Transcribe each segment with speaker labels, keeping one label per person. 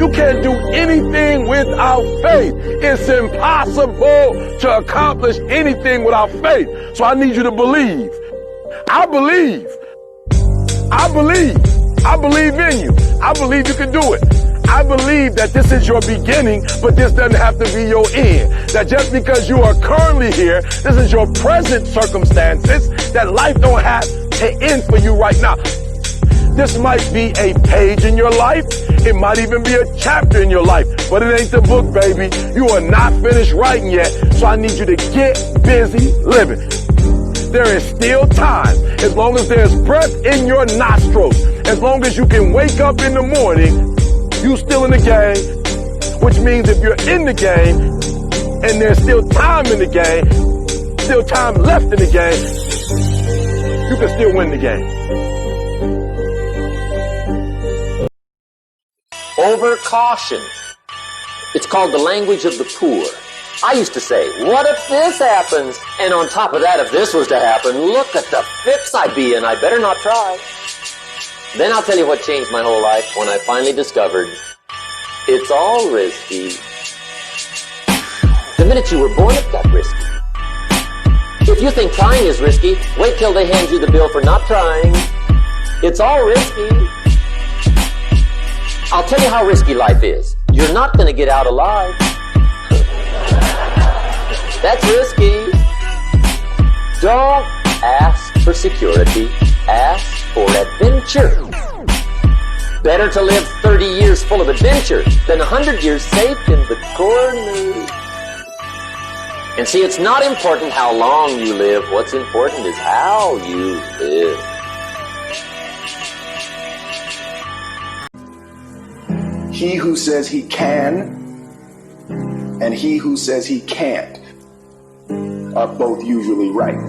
Speaker 1: You can't do anything without faith. It's impossible to accomplish anything without faith. So I need you to believe. I believe. I believe. I believe in you. I believe you can do it. I believe that this is your beginning, but this doesn't have to be your end. That just because you are currently here, this is your present circumstances, that life don't have to end for you right now. This might be a page in your life. It might even be a chapter in your life, but it ain't the book, baby. You are not finished writing yet, so I need you to get busy living. There is still time. As long as there's breath in your nostrils, as long as you can wake up in the morning, you still in the game, which means if you're in the game and there's still time in the game, still time left in the game, you can still win the game.
Speaker 2: Over caution. It's called the language of the poor. I used to say, what if this happens? And on top of that, if this was to happen, look at the fix I'd be in. I better not try. Then I'll tell you what changed my whole life when I finally discovered it's all risky. The minute you were born, it got risky. If you think trying is risky, wait till they hand you the bill for not trying. It's all risky. I'll tell you how risky life is. You're not going to get out alive. That's risky. Don't ask for security. Ask for adventure. Better to live 30 years full of adventure than 100 years safe in the corner. And see, it's not important how long you live. What's important is how you live.
Speaker 3: He who says he can and he who says he can't are both usually right.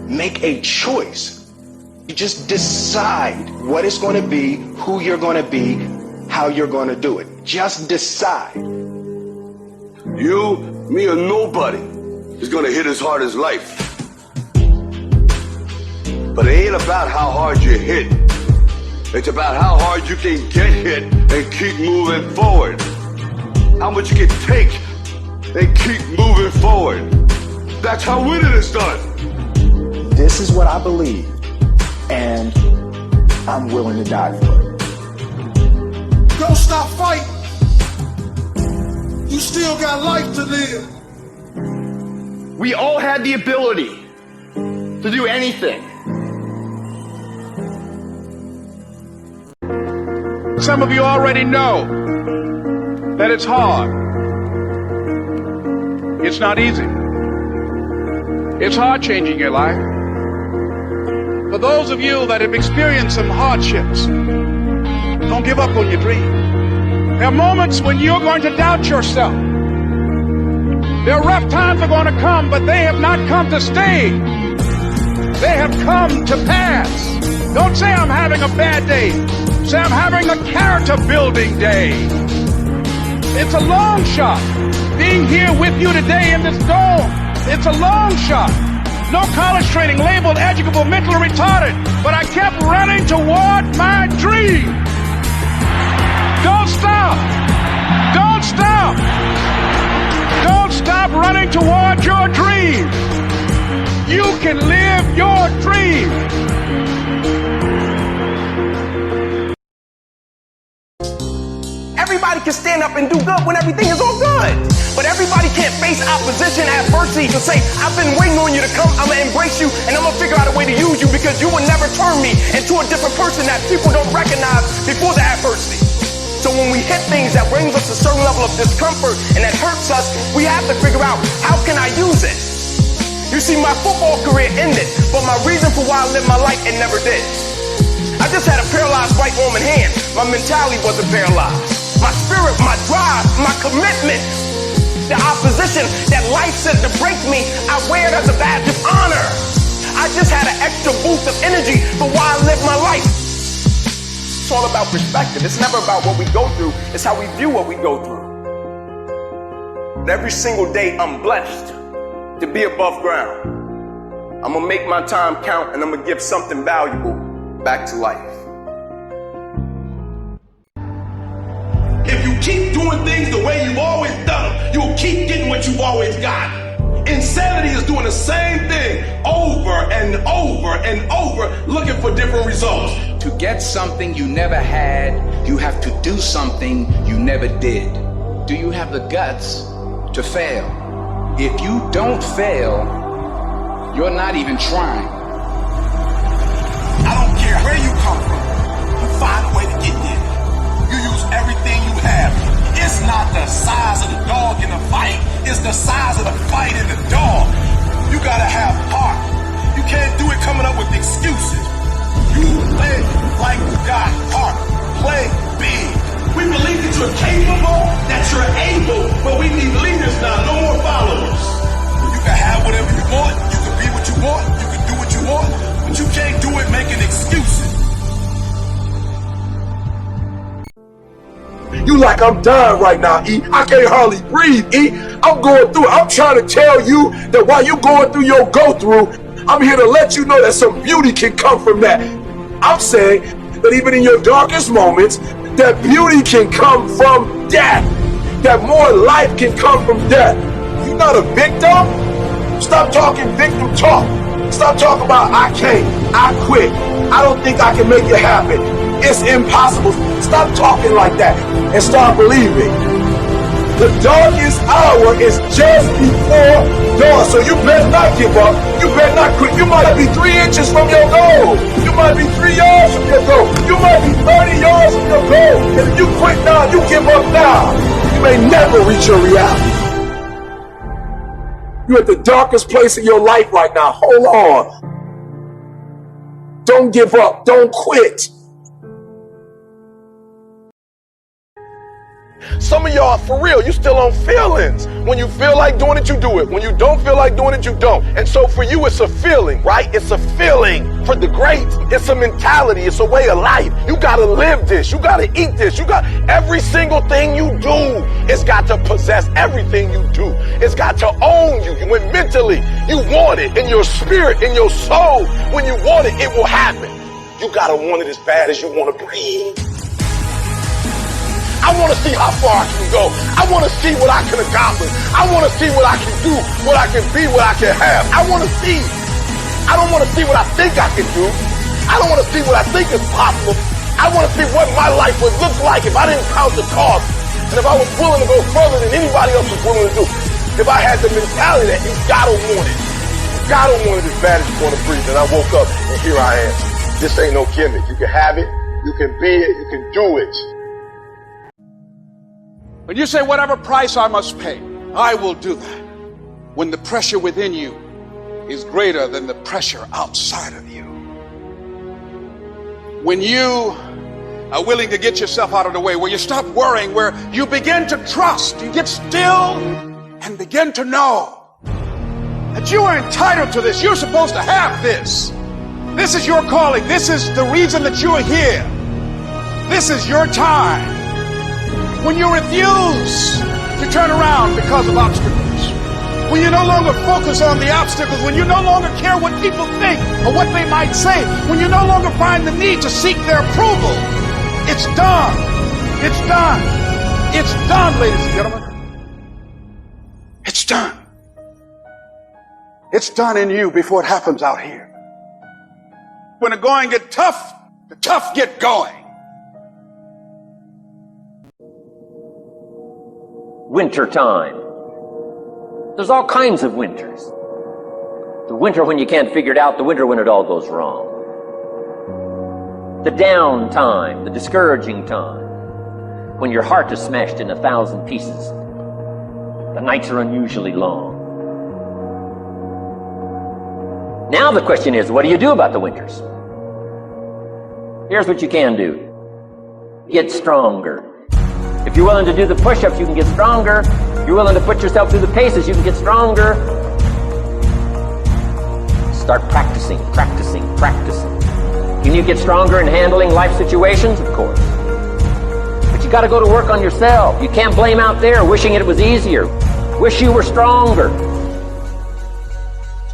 Speaker 3: Make a choice. You just decide what it's going to be, who you're going to be, how you're going to do it. Just decide.
Speaker 4: You, me, or nobody is going to hit as hard as life. But it ain't about how hard you hit. It's about how hard you can get hit and keep moving forward. How much you can take and keep moving forward. That's how winning is done.
Speaker 3: This is what I believe, and I'm willing to die for it.
Speaker 5: Don't stop fighting. You still got life to live.
Speaker 6: We all had the ability to do anything.
Speaker 1: Some of you already know that it's hard. It's not easy. It's hard changing your life. For those of you that have experienced some hardships, don't give up on your dream. There are moments when you're going to doubt yourself. There are rough times are going to come, but they have not come to stay. They have come to pass. Don't say I'm having a bad day. Say I'm having a character building day. It's a long shot. Being here with you today in this dome, it's a long shot. No college training, labeled educable, mentally retarded, but I kept running toward my dream. Don't stop. Don't stop. Don't stop running toward your dream. You can live your dream.
Speaker 7: Everybody can stand up and do good when everything is all good. But everybody can't face opposition, adversity, and say, I've been waiting on you to come, I'm gonna embrace you, and I'm gonna figure out a way to use you because you will never turn me into a different person that people don't recognize before the adversity. So when we hit things that brings us a certain level of discomfort and that hurts us, we have to figure out, how can I use it? You see, my football career ended, but my reason for why I lived my life, it never did. I just had a paralyzed right arm and hand. My mentality wasn't paralyzed. My spirit, my drive, my commitment, the opposition that life said to break me, I wear it as a badge of honor. I just had an extra boost of energy for why I live my life. It's all about perspective. It's never about what we go through. It's how we view what we go through. And every single day, I'm blessed to be above ground. I'm gonna make my time count, and I'm gonna give something valuable back to life.
Speaker 5: keep doing things the way you've always done them, you'll keep getting what you've always got. Insanity is doing the same thing over and over and over, looking for different results.
Speaker 8: To get something you never had, you have to do something you never did. Do you have the guts to fail? If you don't fail, you're not even trying.
Speaker 5: I don't care where you come from, you find a way to get there. You use everything you have. It's not the size of the dog in the fight, it's the size of the fight in the dog. You gotta have heart. You can't do it coming up with excuses. You play like you got heart. Play big. We believe that you're capable, that you're able, but we need leaders now, no more followers. You can have whatever you want, you can be what you want, you can do what you want, but you can't do it making excuses.
Speaker 1: You like I'm dying right now, E. I can't hardly breathe, E. I'm going through it. I'm trying to tell you that while you're going through your go-through, I'm here to let you know that some beauty can come from that. I'm saying that even in your darkest moments, that beauty can come from death. That more life can come from death. You're not a victim. Stop talking victim talk. Stop talking about I can't, I quit, I don't think I can make it happen. It's impossible. Stop talking like that and start believing. The darkest hour is just before dawn, so you better not give up. You better not quit. You might be 3 inches from your goal. You might be 3 yards from your goal. You might be 30 yards from your goal. And if you quit now, you give up now, you may never reach your reality. You're at the darkest place in your life right now. Hold on. Don't give up. Don't quit. Some of y'all, for real, you still on feelings. When you feel like doing it, you do it. When you don't feel like doing it, you don't. And so for you, it's a feeling, right? It's a feeling. For the greats, it's a mentality. It's a way of life. You gotta live this. You gotta eat this. You got every single thing you do. It's got to possess everything you do. It's got to own you. When mentally you want it, in your spirit, in your soul, when you want it, it will happen. You gotta want it as bad as you want to breathe. I want to see how far I can go. I want to see what I can accomplish. I want to see what I can do, what I can be, what I can have. I want to see. I don't want to see what I think I can do. I don't want to see what I think is possible. I want to see what my life would look like if I didn't count the cost. And if I was willing to go further than anybody else was willing to do. If I had the mentality that you gotta want it. You gotta want it as bad as you want to breathe. And I woke up and here I am. This ain't no gimmick. You can have it. You can be it. You can do it.
Speaker 9: When you say whatever price I must pay, I will do that. When the pressure within you is greater than the pressure outside of you. When you are willing to get yourself out of the way, where you stop worrying, where you begin to trust, you get still and begin to know that you are entitled to this. You're supposed to have this. This is your calling. This is the reason that you are here. This is your time. When you refuse to turn around because of obstacles, when you no longer focus on the obstacles, when you no longer care what people think or what they might say, when you no longer find the need to seek their approval, it's done. It's done. It's done, ladies and gentlemen. It's done. It's done in you before it happens out here. When the going get tough, the tough get going.
Speaker 2: Winter time. There's all kinds of winters. The winter when you can't figure it out, the winter when it all goes wrong. The down time, the discouraging time, when your heart is smashed in 1,000 pieces. The nights are unusually long. Now the question is, what do you do about the winters? Here's what you can do. Get stronger. If you're willing to do the push-ups, you can get stronger. If you're willing to put yourself through the paces, you can get stronger. Start practicing, practicing, practicing. Can you get stronger in handling life situations? Of course. But you got to go to work on yourself. You can't blame out there wishing it was easier. Wish you were stronger.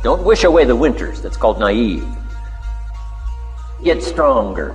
Speaker 2: Don't wish away the winters. That's called naive. Get stronger.